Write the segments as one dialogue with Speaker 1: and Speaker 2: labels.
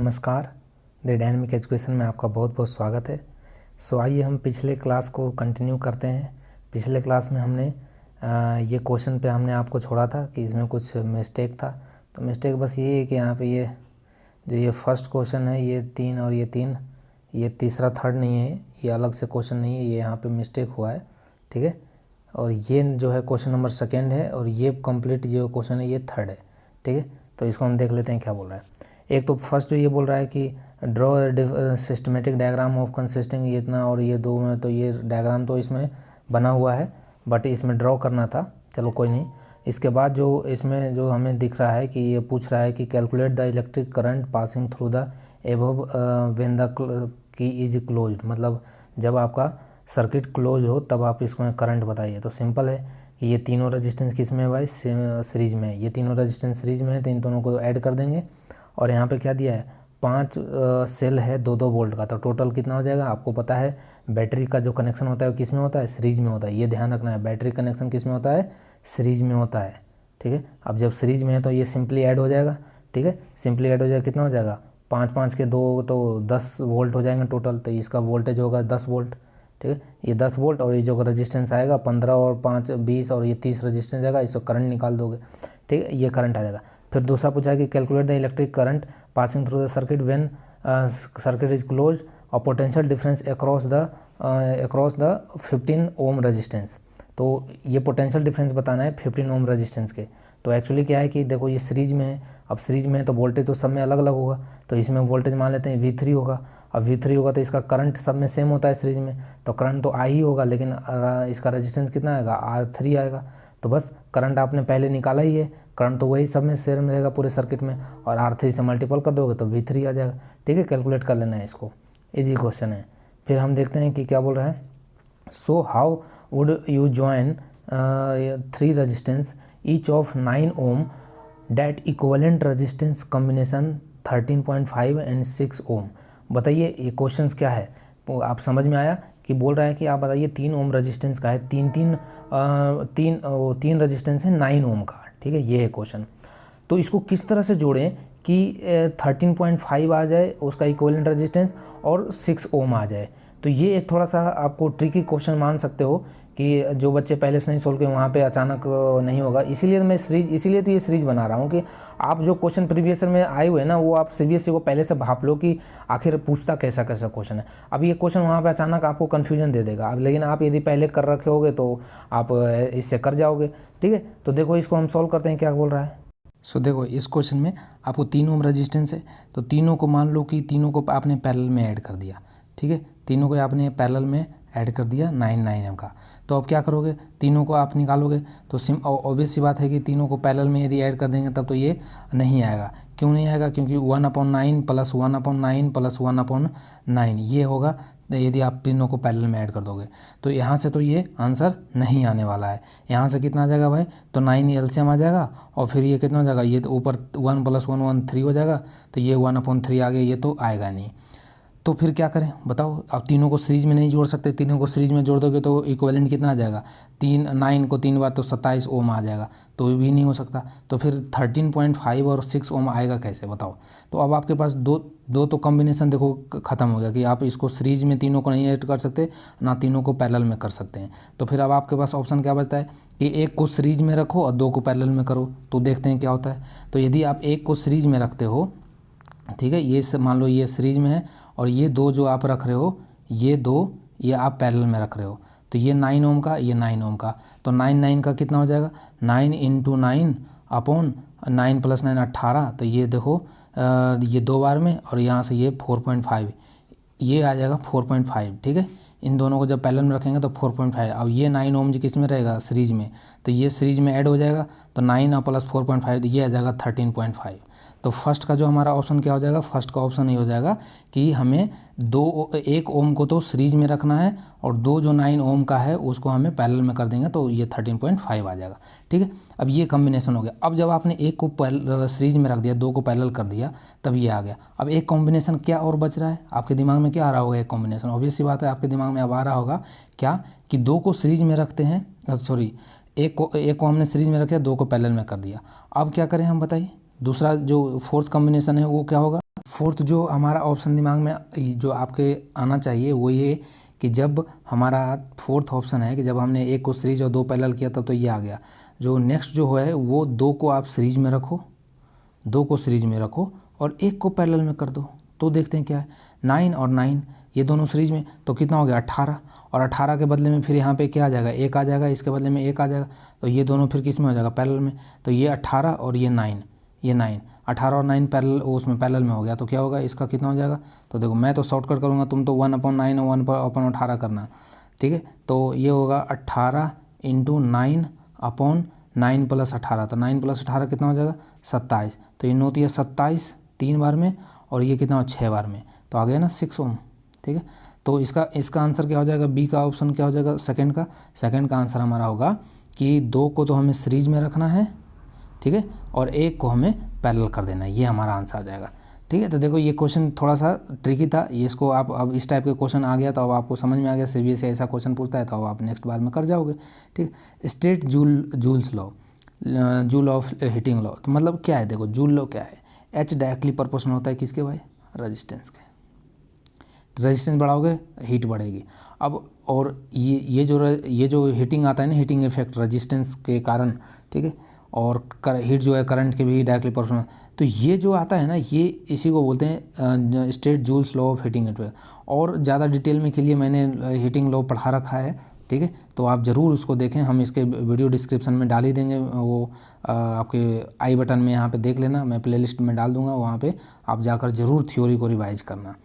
Speaker 1: नमस्कार। The dynamic education में आपका बहुत बहुत स्वागत है। आइए हम पिछले क्लास को कंटिन्यू करते हैं। पिछले क्लास में हमने ये क्वेश्चन पे हमने आपको छोड़ा था कि इसमें कुछ मिस्टेक था। तो मिस्टेक बस ये है कि यहाँ पे ये फर्स्ट क्वेश्चन है, ये 3 और ये 3, ये तीसरा थर्ड नहीं है, ये अलग से क्वेश्चन नहीं है, ये यहाँ पे मिस्टेक हुआ है, ठीक है। और ये जो है क्वेश्चन नंबर सेकेंड है और ये कंप्लीट जो क्वेश्चन है ये थर्ड है, ठीक है। तो इसको हम देख लेते हैं क्या बोल रहा है। एक तो फर्स्ट जो ये बोल रहा है कि draw systematic diagram of consisting ये इतना और ये 2 में, तो ये डायग्राम तो इसमें बना हुआ है बट इसमें ड्रॉ करना था, चलो कोई नहीं। इसके बाद जो इसमें जो हमें दिख रहा है कि ये पूछ रहा है कि calculate the electric current passing through the above when the key is closed, मतलब जब आपका सर्किट क्लोज हो तब आप इसमें करंट बताइए। तो सिंपल है कि ये तीनों रेजिस्टेंस किस में है भाई, सीरीज में है। ये तीनों रेजिस्टेंस सीरीज में है तो इन दोनों को ऐड कर देंगे। और यहाँ पे क्या दिया है, 5 सेल है 2-2 वोल्ट का, तो टोटल कितना हो जाएगा। आपको पता है बैटरी का जो कनेक्शन होता है वो किस में होता है, सीरीज में होता है। ये ध्यान रखना है, बैटरी कनेक्शन किस में होता है, सीरीज में होता है, ठीक है। अब जब सीरीज में है तो ये सिंपली ऐड हो जाएगा, ठीक है। सिंपली ऐड हो जाएगा, कितना हो जाएगा, 5-5 के 2 तो 10 वोल्ट हो जाएंगे टोटल। तो इसका वोल्टेज होगा 10 वोल्ट, ठीक है। ये 10 वोल्ट और ये जो रेजिस्टेंस आएगा 15 और 5 20 और ये 30 रेजिस्टेंस आएगा, इसको करंट निकाल दोगे, ठीक है। ये करंट आ जाएगा। फिर दूसरा पूछा है कि calculate the electric current passing through the circuit when circuit is close और potential difference across the 15 ohm resistance. तो ये पोटेंशियल डिफरेंस बताना है 15 ओम रेजिस्टेंस के। तो एक्चुअली क्या है कि देखो ये सीरीज में है, अब सीरीज में है तो वोल्टेज तो सब में अलग अलग होगा। तो इसमें वोल्टेज मान लेते हैं V3 होगा। अब V3 होगा तो इसका करंट सब में सेम होता है सीरीज में, तो करंट तो I ही होगा, लेकिन इसका रेजिस्टेंस कितना आएगा, R3 आएगा। तो बस करंट आपने पहले निकाला ही है, करंट तो वही सब में सेम रहेगा पूरे सर्किट में, और R3 से मल्टीपल कर दोगे तो V3 आ जाएगा, ठीक है। कैलकुलेट कर लेना है इसको, इजी क्वेश्चन है। फिर हम देखते हैं कि क्या बोल रहा है। So how would you join 3 resistance each of 9 ohm that equivalent resistance combination 13.5 and 6 ohm. बताइए ये क्वेश्चंस क्या है, तो आप समझ में आया कि बोल रहा है कि आप बताइए 3 ओम रेजिस्टेंस का है, तीन रेजिस्टेंस है 9 ओम का, ठीक है। ये है क्वेश्चन। तो इसको किस तरह से जोड़ें कि 13.5 आ जाए उसका इक्विवेलेंट रेजिस्टेंस और 6 ओम आ जाए। तो ये एक थोड़ा सा आपको ट्रिकी क्वेश्चन मान सकते हो कि जो बच्चे पहले से नहीं सोल्व किए वहाँ पे अचानक नहीं होगा। इसीलिए तो ये सीरीज बना रहा हूँ कि आप जो क्वेश्चन प्रीवियस में आए हुए हैं ना, वो आप सीबीएसई को पहले से भाप लो कि आखिर पूछता कैसा कैसा क्वेश्चन है। अब ये क्वेश्चन वहाँ पे अचानक आपको कन्फ्यूजन दे देगा, लेकिन आप यदि पहले कर रखे होगे तो आप इससे कर जाओगे, ठीक है। तो देखो इसको हम सॉल्व करते हैं, क्या बोल रहा है। देखो इस क्वेश्चन में आपको 3 ओम रेजिस्टेंस है, तो तीनों को मान लो कि तीनों को आपने पैरेलल में ऐड कर दिया, ठीक है। तीनों को आपने पैरेलल में ऐड कर दिया 9 ओम का। तो अब क्या करोगे, तीनों को आप निकालोगे तो ऑब्वियस सी बात है कि तीनों को पैरेलल में यदि ऐड कर देंगे तब तो ये नहीं आएगा। क्यों नहीं आएगा, क्योंकि 1/9 + 1/9 + 1/9 ये होगा यदि आप तीनों को पैरेलल में ऐड कर दोगे। तो यहाँ से तो ये आंसर नहीं आने वाला है। यहाँ से कितना आ जाएगा भाई, तो 9 एलसीएम आ जाएगा और फिर ये कितना हो जाएगा, ये तो ऊपर 1 + 1 3 हो जाएगा, तो ये 1/3 आ गया, ये तो आएगा नहीं। तो फिर क्या करें बताओ। अब तीनों को सीरीज में नहीं जोड़ सकते, तीनों को सीरीज में जोड़ दोगे तो इक्विवेलेंट कितना आ जाएगा, 9 को 3 बार तो 27 ओम आ जाएगा, तो ये भी नहीं हो सकता। तो फिर 13.5 और 6 ओम आएगा कैसे बताओ। तो अब आपके पास दो तो कॉम्बिनेशन देखो ख़त्म हो गया कि आप इसको सीरीज में तीनों को नहीं ऐड कर सकते, ना तीनों को पैरेलल में कर सकते हैं। तो फिर अब आपके पास ऑप्शन क्या बचता है कि एक को सीरीज में रखो और 2 को पैरेलल में करो, तो देखते हैं क्या होता है। तो यदि आप एक को सीरीज में रखते हो, ठीक है, ये मान लो ये सीरीज में है और ये 2 जो आप रख रहे हो, ये 2 ये आप पैरेलल में रख रहे हो, तो ये 9 ओम का, ये 9 ओम का, तो 9 का कितना हो जाएगा, 9 × 9 अपॉन 9 + 9 18। तो ये देखो ये 2 बार में और यहाँ से ये 4.5 ये आ जाएगा 4.5, ठीक है। इन दोनों को जब पैरेलल में रखेंगे तो 4.5। अब ये 9 ओम जी किस में रहेगा, सीरीज में, तो ये सीरीज में ऐड हो जाएगा, तो 9 + 4.5 ये आ जाएगा 13.5। तो फर्स्ट का जो हमारा ऑप्शन क्या हो जाएगा, फर्स्ट का ऑप्शन ये हो जाएगा कि हमें 1 ओम को तो सीरीज में रखना है और 2 जो 9 ओम का है उसको हमें पैरेलल में कर देंगे, तो ये 13.5 आ जाएगा, ठीक है। अब ये कॉम्बिनेशन हो गया। अब जब आपने 1 को सीरीज में रख दिया, 2 को पैरेलल कर दिया, तब ये आ गया। अब एक कॉम्बिनेशन क्या और बच रहा है आपके दिमाग में, क्या आ रहा होगा एक कॉम्बिनेशन, ऑब्वियस सी बात है आपके दिमाग में अब आ रहा होगा क्या कि 2 को सीरीज में रखते हैं, एक को हमने सीरीज में रखे, 2 को पैरेलल में कर दिया। अब क्या करें हम बताइए। दूसरा जो फोर्थ कॉम्बिनेशन है वो क्या होगा, फोर्थ जो हमारा ऑप्शन दिमाग में जो आपके आना चाहिए वो ये कि जब हमारा फोर्थ ऑप्शन है कि जब हमने एक को सीरीज और 2 पैरेलल किया तब तो ये आ गया। जो नेक्स्ट जो है वो 2 को आप सीरीज में रखो, 2 को सीरीज में रखो और 1 को पैरेलल में कर दो, तो देखते हैं क्या है। 9 और 9 ये दोनों सीरीज में, तो कितना हो गया 18, और 18 के बदले में फिर यहाँ पे क्या आ जाएगा 1 आ जाएगा, इसके बदले में 1 आ जाएगा, तो ये दोनों फिर किस में हो जाएगा पैरेलल में। तो ये 18 और ये 9, ये 9, 18 और 9 पैरेलल उसमें पैरेलल में हो गया, तो क्या होगा इसका कितना हो जाएगा। तो देखो मैं तो शॉर्टकट करूँगा, तुम तो 1/9 और 1/18 करना, ठीक है। तो ये होगा 18 × 9/9 + 18, तो 9 + 18 कितना हो जाएगा 27, तो ये नोट ये 27 3 बार में और ये कितना हो 6 बार में, तो आ गया ना 6 ओम, ठीक है। तो इसका आंसर क्या हो जाएगा, बी का ऑप्शन क्या हो जाएगा सेकंड का आंसर हमारा होगा कि 2 को तो हमें सीरीज में रखना है, ठीक है, और 1 को हमें पैरेलल कर देना है, ये हमारा आंसर आ जाएगा, ठीक है। तो देखो ये क्वेश्चन थोड़ा सा ट्रिकी था, ये इसको आप अब इस टाइप के क्वेश्चन आ गया तो अब आपको समझ में आ गया, सीबीएसई ऐसा क्वेश्चन पूछता है तो अब आप नेक्स्ट बार में कर जाओगे, ठीक। State joules law, joule of heating law, तो मतलब क्या है, देखो जूल लॉ क्या है, एच डायरेक्टली प्रोपोर्शनल होता है किसके भाई, रेजिस्टेंस के, रेजिस्टेंस बढ़ाओगे हीट बढ़ेगी। अब और ये जो हीटिंग आता है ना, हीटिंग इफेक्ट रेजिस्टेंस के कारण, ठीक है, और हीट जो है करंट के भी डायरेक्टली प्रोपोर्शनल, तो ये जो आता है ना ये इसी को बोलते हैं state joules law of heating effect. और ज़्यादा डिटेल में के लिए मैंने हीटिंग लॉ पढ़ा रखा है, ठीक है, तो आप ज़रूर उसको देखें, हम इसके वीडियो डिस्क्रिप्शन में डाल ही देंगे, वो आपके आई बटन में यहाँ पे देख लेना, मैं प्लेलिस्ट में डाल दूँगा, वहाँ पे आप जाकर ज़रूर थ्योरी को रिवाइज करना।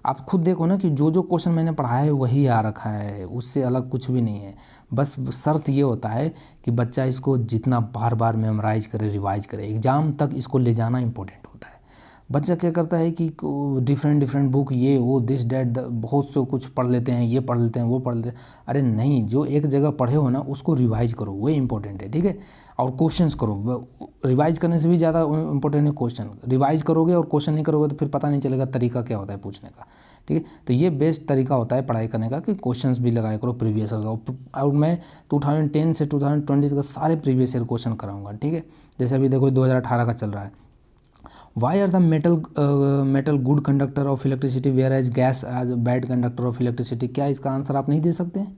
Speaker 1: आप खुद देखो ना कि जो क्वेश्चन मैंने पढ़ाया है वही आ रखा है, उससे अलग कुछ भी नहीं है, बस शर्त ये होता है कि बच्चा इसको जितना बार बार मेमोराइज करे, रिवाइज करे, एग्ज़ाम तक इसको ले जाना इंपॉर्टेंट होता है। बच्चा क्या करता है कि डिफरेंट बुक ये वो दिस डैट बहुत से कुछ पढ़ लेते हैं, ये पढ़ लेते हैं वो पढ़ लेते हैं, अरे नहीं, जो एक जगह पढ़े हो ना उसको रिवाइज करो, वो इंपॉर्टेंट है, ठीक है। और क्वेश्चंस करो, रिवाइज करने से भी ज़्यादा इंपॉर्टेंट है क्वेश्चन, रिवाइज करोगे और क्वेश्चन नहीं करोगे तो फिर पता नहीं चलेगा तरीका क्या होता है पूछने का, ठीक है। तो ये बेस्ट तरीका होता है पढ़ाई करने का कि क्वेश्चंस भी लगाया करो प्रीवियस ईयर का, और मैं 2010 से 2020 का सारे प्रीवियस ईयर क्वेश्चन कराऊंगा, ठीक है। जैसे अभी देखो 2018 का चल रहा है, why are the metal good conductor of electricity whereas gas as bad conductor of electricity, क्या इसका आंसर आप नहीं दे सकते हैं?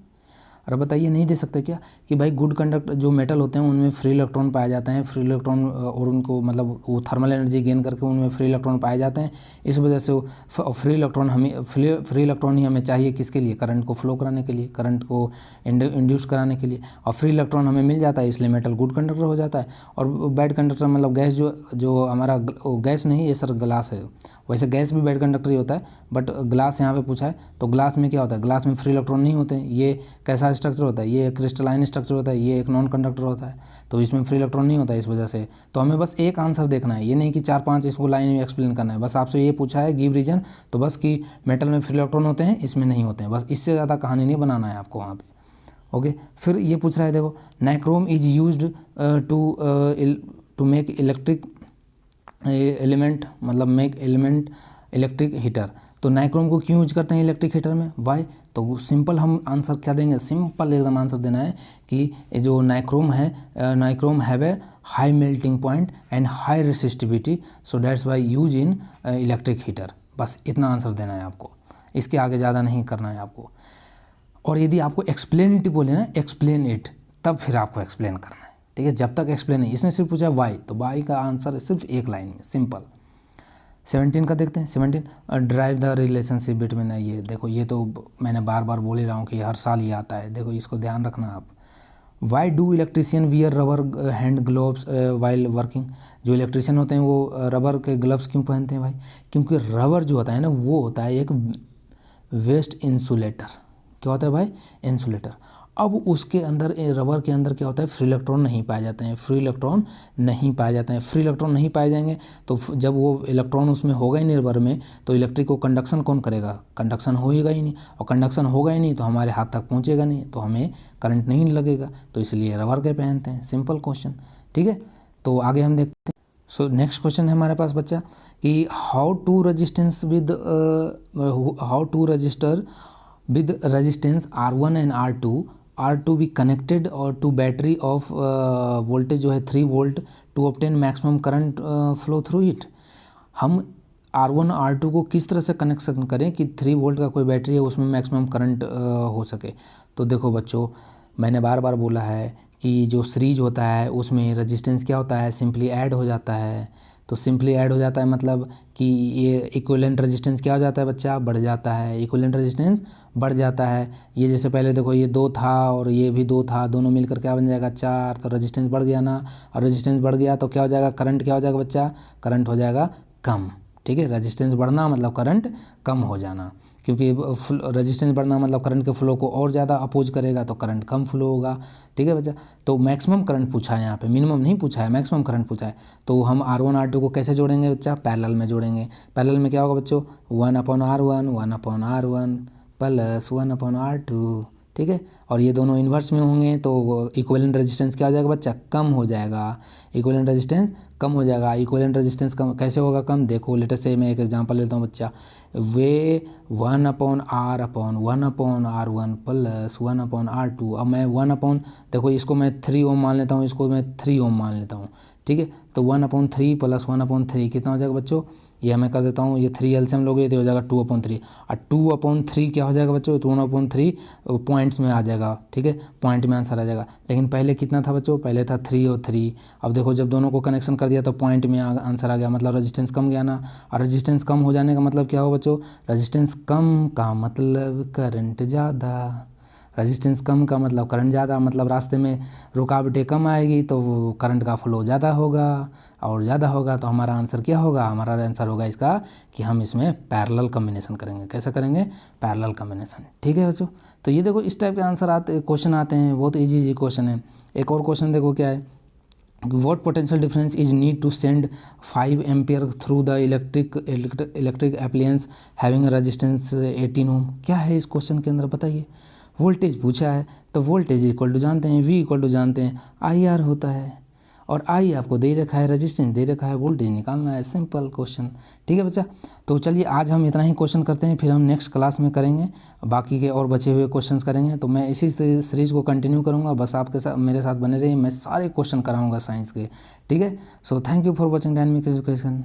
Speaker 1: अरे बताइए, नहीं दे सकते क्या कि भाई गुड कंडक्टर जो मेटल होते हैं उनमें फ्री इलेक्ट्रॉन पाए जाते हैं, फ्री इलेक्ट्रॉन, और उनको मतलब वो थर्मल एनर्जी गेन करके उनमें फ्री इलेक्ट्रॉन पाए जाते हैं, इस वजह से वो फ्री इलेक्ट्रॉन ही हमें चाहिए किसके लिए, करंट को फ्लो कराने के लिए, करंट को इंड्यूस कराने के लिए, और फ्री इलेक्ट्रॉन हमें मिल जाता है, इसलिए मेटल गुड कंडक्टर हो जाता है। और बैड कंडक्टर मतलब गैस जो हमारा गैस नहीं, ये सर ग्लास है, वैसे गैस भी बैड कंडक्टर ही होता है, बट ग्लास यहाँ पे पूछा है, तो ग्लास में क्या होता है, ग्लास में फ्री इलेक्ट्रॉन नहीं होते हैं, ये कैसा स्ट्रक्चर होता है, ये क्रिस्टलाइन स्ट्रक्चर होता है, ये एक नॉन कंडक्टर होता है, तो इसमें फ्री इलेक्ट्रॉन नहीं होता है, इस वजह से। तो हमें बस एक आंसर देखना है, ये नहीं कि 4-5 इसको लाइन में एक्सप्लेन करना है, बस आपसे ये पूछा है गिव रीजन, तो बस कि मेटल में फ्री इलेक्ट्रॉन होते हैं, इसमें नहीं होते हैं, बस इससे ज़्यादा कहानी नहीं बनाना है आपको वहाँ पर, ओके। फिर ये पूछ रहा है, देखो nichrome is used to make electric element, मतलब मेक एलिमेंट इलेक्ट्रिक हीटर, तो नाइक्रोम को क्यों यूज करते हैं इलेक्ट्रिक हीटर में, वाई? तो सिंपल हम आंसर क्या देंगे, सिंपल एकदम आंसर देना है कि जो नाइक्रोम है, nichrome have a high melting point and high resistivity, so that's why use in electric heater, बस इतना आंसर देना है आपको, इसके आगे ज़्यादा नहीं करना है आपको। और यदि आपको एक्सप्लेनिटी बोले ना, एक्सप्लेन इट, तब फिर आपको एक्सप्लेन करना है, ठीक है। जब तक एक्सप्लेन नहीं, इसने सिर्फ पूछा वाई, तो वाई का आंसर सिर्फ एक लाइन में, सिंपल। 17 का देखते हैं, 17 ड्राइव द रिलेशनशिप बिटवीन, ये देखो, ये तो मैंने बार बार बोल ही रहा हूँ कि हर साल ये आता है, देखो इसको ध्यान रखना आप। Why do electrician wear rubber hand gloves while working, जो इलेक्ट्रीशियन होते हैं वो रबर के ग्लव्स क्यों पहनते हैं भाई? क्योंकि रबर जो होता है ना वो होता है एक वेस्ट इंसुलेटर, क्या होता है भाई? इंसुलेटर। अब उसके अंदर रबर के अंदर क्या होता है, फ्री इलेक्ट्रॉन नहीं पाए जाते हैं, फ्री इलेक्ट्रॉन नहीं पाए जाते हैं, फ्री इलेक्ट्रॉन नहीं पाए जाएंगे तो जब वो इलेक्ट्रॉन उसमें होगा ही नहीं रबर में, तो इलेक्ट्रिक को कंडक्शन कौन करेगा, कंडक्शन होएगा ही नहीं, और कंडक्शन होगा ही नहीं तो हमारे हाथ तक पहुंचेगा नहीं, तो हमें करंट नहीं लगेगा, तो इसलिए रबर के पहनते हैं, सिंपल क्वेश्चन, ठीक है। तो आगे हम देखते हैं। सो नेक्स्ट क्वेश्चन है हमारे पास बच्चा कि how to resistor with resistance R1 and R2 are to be connected or to battery of voltage जो है 3 volt to obtain maximum current flow through it। हम R1 R2 को किस तरह से कनेक्शन करें कि 3 वोल्ट का कोई बैटरी है उसमें मैक्सिमम करंट हो सके। तो देखो बच्चों, मैंने बार बार बोला है कि जो सीरीज होता है उसमें रेजिस्टेंस क्या होता है, सिंपली ऐड हो जाता है। तो सिंपली ऐड हो जाता है मतलब कि ये इक्विवेलेंट रेजिस्टेंस क्या हो जाता है बच्चा, बढ़ जाता है। इक्विवेलेंट रेजिस्टेंस बढ़ जाता है। ये जैसे पहले देखो ये 2 था और ये भी 2 था, दोनों मिलकर क्या बन जाएगा 4, तो रेजिस्टेंस बढ़ गया ना। और रेजिस्टेंस बढ़ गया तो क्या हो जाएगा, करंट क्या हो जाएगा बच्चा, करंट हो जाएगा कम। ठीक है, रेजिस्टेंस बढ़ना मतलब करंट कम हो जाना, क्योंकि रेजिस्टेंस बढ़ना मतलब करंट के फ्लो को और ज़्यादा अपोज करेगा तो करंट कम फ्लो होगा। ठीक है बच्चा, तो मैक्सिमम करंट पूछा है यहाँ पे, मिनिमम नहीं पूछा है, मैक्सिमम करंट पूछा है। तो हम R1 R2 को कैसे जोड़ेंगे बच्चा, पैरेलल में जोड़ेंगे। पैरेलल में क्या होगा बच्चों, 1/R1 1/R1 प्लस 1/R2। ठीक है, और ये दोनों इन्वर्स में होंगे तो इक्विवेलेंट रेजिस्टेंस क्या हो जाएगा बच्चा, कम हो जाएगा। इक्विवेलेंट रेजिस्टेंस कम हो जाएगा। इक्विवेलेंट रेजिस्टेंस कम कैसे होगा कम, देखो लेटेस्ट से मैं एक एग्जांपल लेता हूँ बच्चा। वे 1/R1 प्लस 1/R2। अब मैं 1 देखो इसको मैं 3 ओम मान लेता हूँ, इसको मैं 3 ओम मान लेता हूँ। ठीक है, तो 1/3 प्लस 1/3 कितना हो जाएगा बच्चों, ये मैं कर देता हूँ, ये 3 एलसीएम लोगे तो हो जाएगा 2/3। और 2/3 क्या हो जाएगा बच्चों, 2/3 पॉइंट्स में आ जाएगा। ठीक है, पॉइंट में आंसर आ जाएगा। लेकिन पहले कितना था बच्चों, पहले था 3 और 3। अब देखो जब दोनों को कनेक्शन कर दिया तो पॉइंट में आंसर आ गया, मतलब रेजिस्टेंस कम गया ना। और रेजिस्टेंस कम हो जाने का मतलब क्या हो बच्चों, रेजिस्टेंस कम का मतलब करंट ज़्यादा। रेजिस्टेंस कम का मतलब करंट ज़्यादा, मतलब रास्ते में रुकावटें कम आएगी तो वो करंट का फ्लो ज़्यादा होगा, और ज़्यादा होगा तो हमारा आंसर क्या होगा, हमारा आंसर होगा इसका कि हम इसमें पैरेलल कॉम्बिनेशन करेंगे। कैसा करेंगे, पैरेलल कॉम्बिनेशन। ठीक है बच्चों, तो ये देखो इस टाइप के आंसर आते, क्वेश्चन आते हैं, बहुत इजी क्वेश्चन है। एक और क्वेश्चन देखो क्या है, what potential difference is need to send 5 ampere through the electric appliance having a resistance 18 ohm। क्या है इस क्वेश्चन के अंदर बताइए। वोल्टेज पूछा है तो वोल्टेज इक्वल टू जानते हैं, V इक्वल टू जानते हैं IR होता है, और I आपको दे रखा है, रेजिस्टेंस दे रखा है, वोल्टेज निकालना है, सिंपल क्वेश्चन। ठीक है बच्चा, तो चलिए आज हम इतना ही क्वेश्चन करते हैं, फिर हम नेक्स्ट क्लास में करेंगे बाकी के और बचे हुए क्वेश्चंस करेंगे। तो मैं इसी सीरीज़ को कंटिन्यू करूँगा, बस आपके साथ मेरे साथ बने रहिए, मैं सारे क्वेश्चन कराऊँगा साइंस के। ठीक है, so thank you for watching dynamic education.